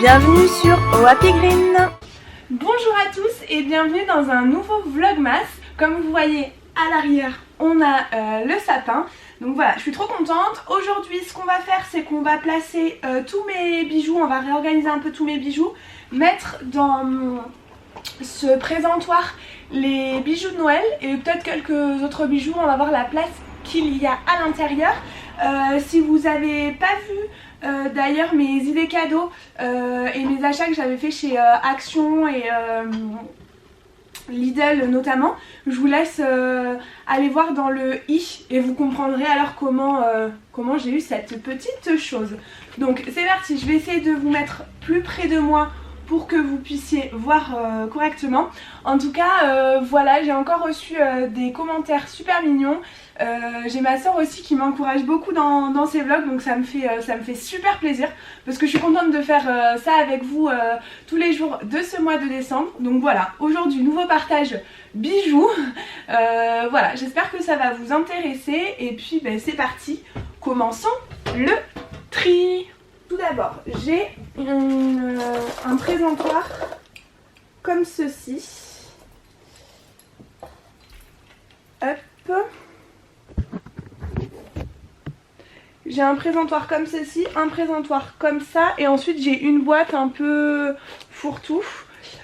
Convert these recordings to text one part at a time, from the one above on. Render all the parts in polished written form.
Bienvenue sur Happy Green. Bonjour à tous et bienvenue dans un nouveau vlogmas. Comme vous voyez à l'arrière, on a le sapin. Donc voilà, je suis trop contente. Aujourd'hui, ce qu'on va faire, c'est qu'on va placer tous mes bijoux. On va réorganiser un peu tous mes bijoux. Mettre dans ce présentoir les bijoux de Noël et peut-être quelques autres bijoux. On va voir la place qu'il y a à l'intérieur. Si vous n'avez pas vu d'ailleurs mes idées cadeaux et mes achats que j'avais fait chez Action et Lidl notamment, je vous laisse aller voir dans le i et vous comprendrez alors comment j'ai eu cette petite chose. Donc c'est parti, je vais essayer de vous mettre plus près de moi pour que vous puissiez voir correctement. En tout cas, voilà, j'ai encore reçu des commentaires super mignons. J'ai ma soeur aussi qui m'encourage beaucoup dans ses vlogs, donc ça me fait super plaisir parce que je suis contente de faire ça avec vous tous les jours de ce mois de décembre. Donc voilà, aujourd'hui nouveau partage bijoux. Voilà, j'espère que ça va vous intéresser et puis ben, c'est parti, commençons le tri. Tout d'abord, j'ai un présentoir comme ceci. Hop. J'ai un présentoir comme ceci, un présentoir comme ça et ensuite j'ai une boîte un peu fourre-tout.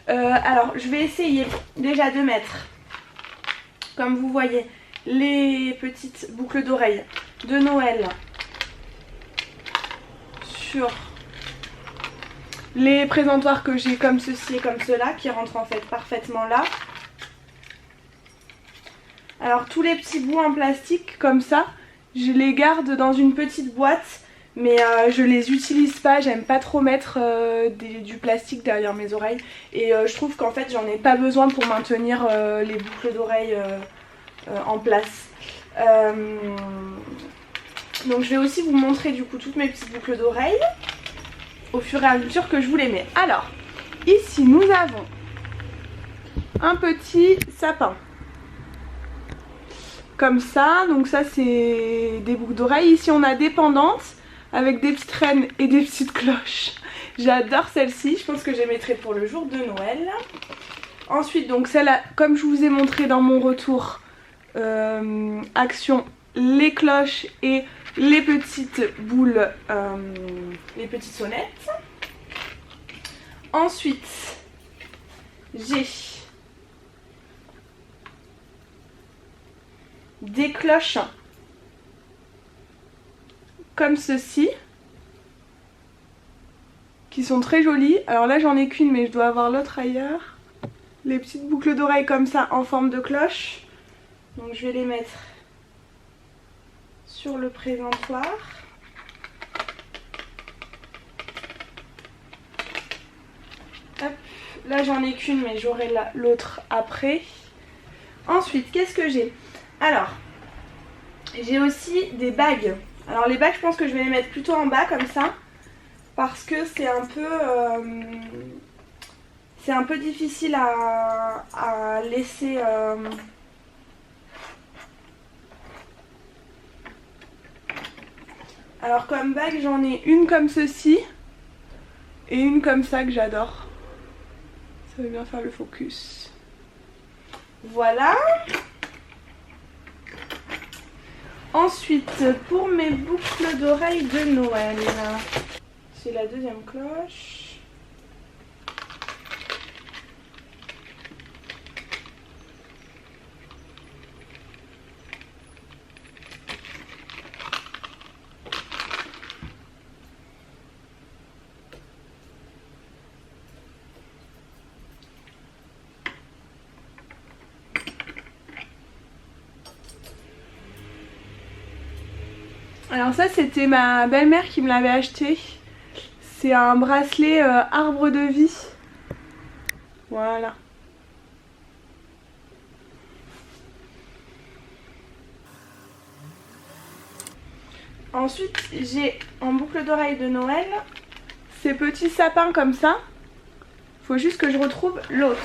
Alors je vais essayer déjà de mettre, comme vous voyez, les petites boucles d'oreilles de Noël sur les présentoirs que j'ai comme ceci et comme cela qui rentrent en fait parfaitement là. Alors tous les petits bouts en plastique comme ça, je les garde dans une petite boîte mais je les utilise pas, j'aime pas trop mettre du plastique derrière mes oreilles et je trouve qu'en fait j'en ai pas besoin pour maintenir les boucles d'oreilles en place. Donc je vais aussi vous montrer du coup toutes mes petites boucles d'oreilles au fur et à mesure que je vous les mets. Alors ici nous avons un petit sapin comme ça, donc ça c'est des boucles d'oreilles. Ici on a des pendantes avec des petites reines et des petites cloches. J'adore celle-ci, je pense que je les mettrai pour le jour de Noël. Ensuite donc celle-là, comme je vous ai montré dans mon retour Action, les cloches et les petites boules, les petites sonnettes. Ensuite j'ai des cloches comme ceci qui sont très jolies. Alors là j'en ai qu'une mais je dois avoir l'autre ailleurs. Les petites boucles d'oreilles comme ça en forme de cloche. Donc je vais les mettre sur le présentoir. Hop. Là j'en ai qu'une mais j'aurai l'autre après. Ensuite qu'est-ce que j'ai? Alors j'ai aussi des bagues. Alors les bagues je pense que je vais les mettre plutôt en bas comme ça parce que c'est un peu difficile à laisser Alors comme bague j'en ai une comme ceci et une comme ça que j'adore. Ça va bien faire le focus. Voilà. Ensuite pour mes boucles d'oreilles de Noël, c'est la deuxième cloche. Alors ça c'était ma belle-mère qui me l'avait acheté. C'est un bracelet arbre de vie. Voilà. Ensuite j'ai en boucle d'oreille de Noël ces petits sapins comme ça. Faut juste que je retrouve l'autre.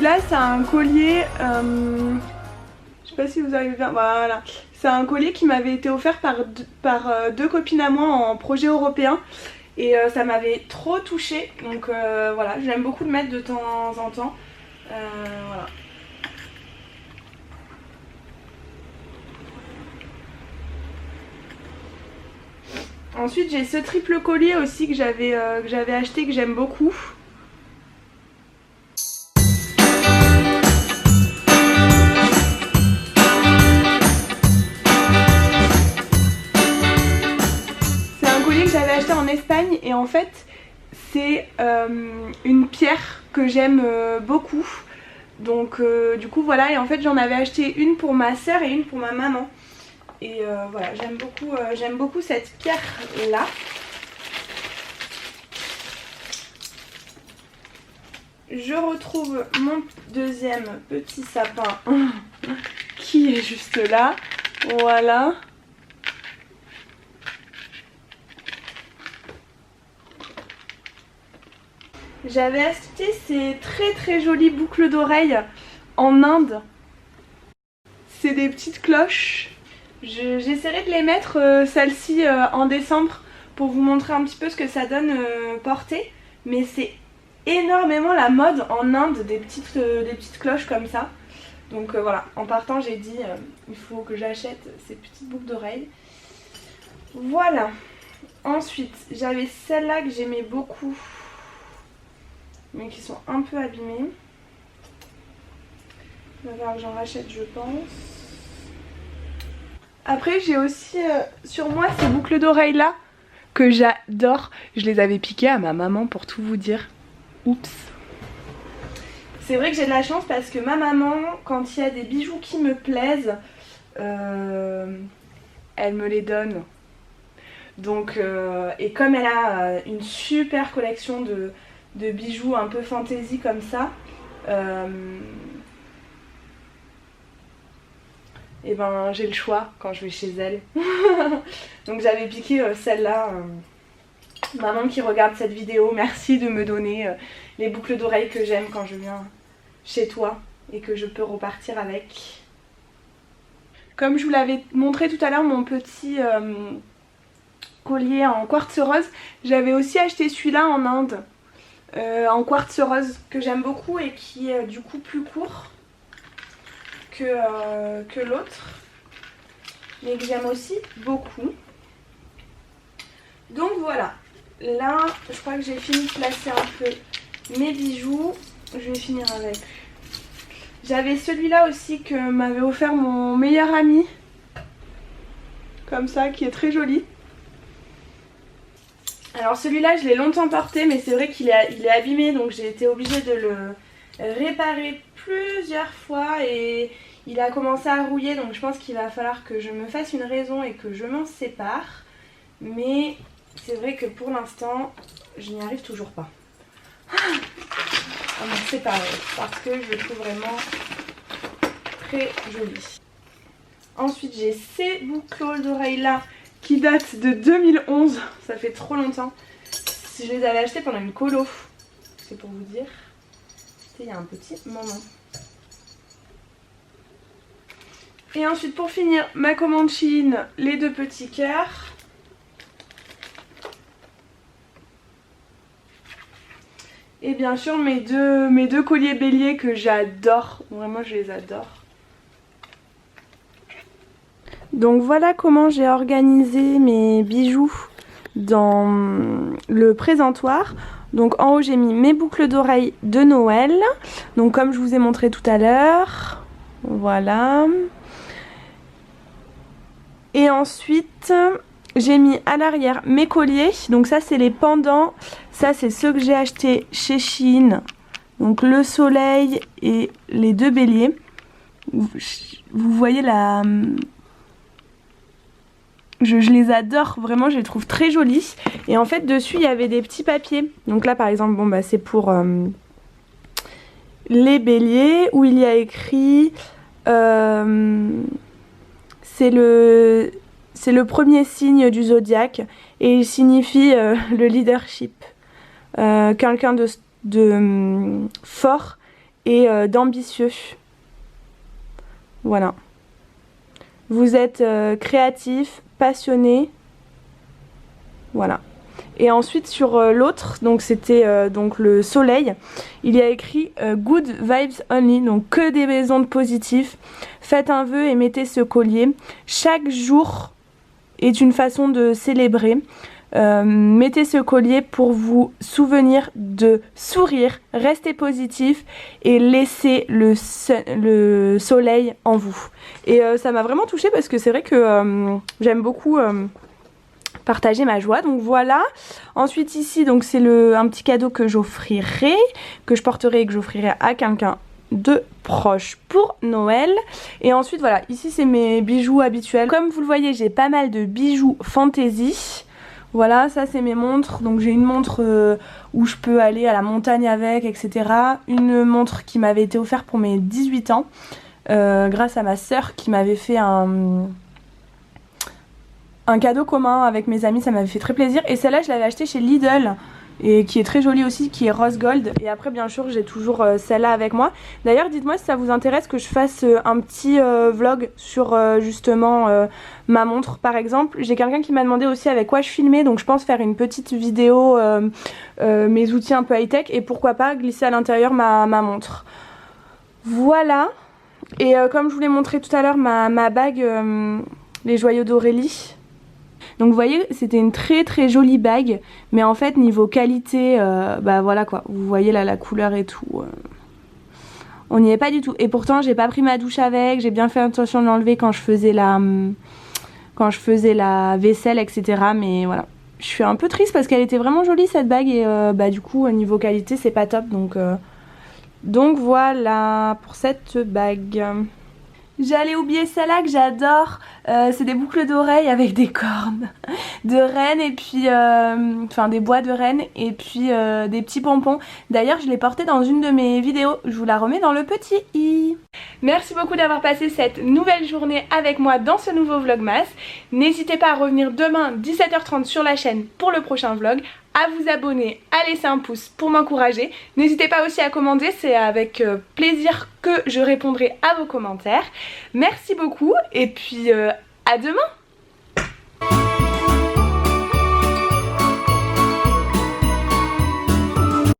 celui-là c'est un collier, je sais pas si vous arrivez bien, voilà. C'est un collier qui m'avait été offert par deux copines à moi en projet européen. Et ça m'avait trop touchée, donc voilà, j'aime beaucoup le mettre de temps en temps. Voilà. Ensuite j'ai ce triple collier aussi que j'avais acheté, que j'aime beaucoup. C'est un collier que j'avais acheté en Espagne et en fait c'est une pierre que j'aime beaucoup. Donc du coup voilà, et en fait j'en avais acheté une pour ma soeur et une pour ma maman. Et voilà, j'aime beaucoup cette pierre là. Je retrouve mon deuxième petit sapin qui est juste là. Voilà. J'avais acheté ces très jolies boucles d'oreilles en Inde. C'est des petites cloches. J'essaierai de les mettre, celles-ci, en décembre pour vous montrer un petit peu ce que ça donne portée. Mais c'est énormément la mode en Inde des petites cloches comme ça. Donc voilà, en partant j'ai dit il faut que j'achète ces petites boucles d'oreilles. Voilà. Ensuite j'avais celles-là que j'aimais beaucoup, mais qui sont un peu abîmées. Il va falloir que j'en rachète, je pense. Après j'ai aussi sur moi ces boucles d'oreilles là que j'adore. Je les avais piquées à ma maman pour tout vous dire. Oups. C'est vrai que j'ai de la chance parce que ma maman, quand il y a des bijoux qui me plaisent, elle me les donne. Donc, et comme elle a une super collection de bijoux un peu fantaisie comme ça, et ben j'ai le choix quand je vais chez elle. Donc j'avais piqué celle-là. Maman qui regarde cette vidéo, merci de me donner les boucles d'oreilles que j'aime quand je viens chez toi et que je peux repartir avec. Comme je vous l'avais montré tout à l'heure, mon petit collier en quartz rose, j'avais aussi acheté celui-là en Inde, en quartz rose, que j'aime beaucoup et qui est du coup plus court que l'autre, mais que j'aime aussi beaucoup. Donc voilà, là je crois que j'ai fini de placer un peu mes bijoux. Je vais finir avec. J'avais celui-là aussi que m'avait offert mon meilleur ami, comme ça, qui est très joli. Alors celui-là je l'ai longtemps porté, mais c'est vrai qu'il est abîmé, donc j'ai été obligée de le réparer plusieurs fois et il a commencé à rouiller, donc je pense qu'il va falloir que je me fasse une raison et que je m'en sépare. Mais c'est vrai que pour l'instant je n'y arrive toujours pas à m'en séparer parce que je le trouve vraiment très joli. Ensuite j'ai ces boucles d'oreilles là qui datent de 2011, ça fait trop longtemps. Je les avais achetés pendant une colo, c'est pour vous dire, c'était il y a un petit moment. Et ensuite pour finir ma commande Shein, les deux petits cœurs. Et bien sûr mes deux colliers béliers que j'adore, vraiment je les adore. Donc voilà comment j'ai organisé mes bijoux dans le présentoir. Donc en haut j'ai mis mes boucles d'oreilles de Noël, donc comme je vous ai montré tout à l'heure, voilà. Et ensuite j'ai mis à l'arrière mes colliers, donc ça c'est les pendants, ça c'est ceux que j'ai achetés chez Shein, donc le soleil et les deux béliers. Vous voyez la... Je les adore, vraiment je les trouve très jolis. Et en fait dessus il y avait des petits papiers, donc là par exemple bon bah c'est pour les béliers où il y a écrit c'est le premier signe du zodiaque et il signifie le leadership, quelqu'un de fort et d'ambitieux. Voilà. Vous êtes créatif, passionné. Voilà. Et ensuite sur l'autre, donc c'était donc le soleil, il y a écrit Good vibes only, donc que des ondes positives. Faites un vœu et mettez ce collier. Chaque jour est une façon de célébrer. Mettez ce collier pour vous souvenir de sourire, restez positif et laissez le soleil en vous. Et ça m'a vraiment touchée parce que c'est vrai que j'aime beaucoup partager ma joie. Donc voilà. Ensuite ici, donc c'est un petit cadeau que j'offrirai, que je porterai et que j'offrirai à quelqu'un de proche pour Noël. Et ensuite voilà, ici c'est mes bijoux habituels. Comme vous le voyez, j'ai pas mal de bijoux fantasy. Voilà, ça c'est mes montres. Donc j'ai une montre où je peux aller à la montagne avec, etc. Une montre qui m'avait été offerte pour mes 18 ans grâce à ma soeur qui m'avait fait un cadeau commun avec mes amis, ça m'avait fait très plaisir. Et celle-là je l'avais achetée chez Lidl et qui est très jolie aussi, qui est rose gold. Et après bien sûr j'ai toujours celle-là avec moi. D'ailleurs dites-moi si ça vous intéresse que je fasse un petit vlog sur justement ma montre par exemple. J'ai quelqu'un qui m'a demandé aussi avec quoi je filmais, donc je pense faire une petite vidéo mes outils un peu high-tech et pourquoi pas glisser à l'intérieur ma montre. Voilà. Et comme je vous l'ai montré tout à l'heure, ma bague, les joyaux d'Aurélie. Donc vous voyez, c'était une très très jolie bague, mais en fait niveau qualité, bah voilà quoi, vous voyez là la couleur et tout, on n'y est pas du tout. Et pourtant j'ai pas pris ma douche avec, j'ai bien fait attention de l'enlever quand je faisais la vaisselle, etc. Mais voilà, je suis un peu triste parce qu'elle était vraiment jolie cette bague et bah du coup niveau qualité c'est pas top, donc voilà pour cette bague. J'allais oublier celle-là que j'adore, c'est des boucles d'oreilles avec des cornes de reine et puis, enfin des bois de reine et puis des petits pompons. D'ailleurs je l'ai portée dans une de mes vidéos, je vous la remets dans le petit i. Merci beaucoup d'avoir passé cette nouvelle journée avec moi dans ce nouveau vlogmas. N'hésitez pas à revenir demain 17h30 sur la chaîne pour le prochain vlog, à vous abonner, à laisser un pouce pour m'encourager. N'hésitez pas aussi à commenter, c'est avec plaisir que je répondrai à vos commentaires. Merci beaucoup et puis à demain.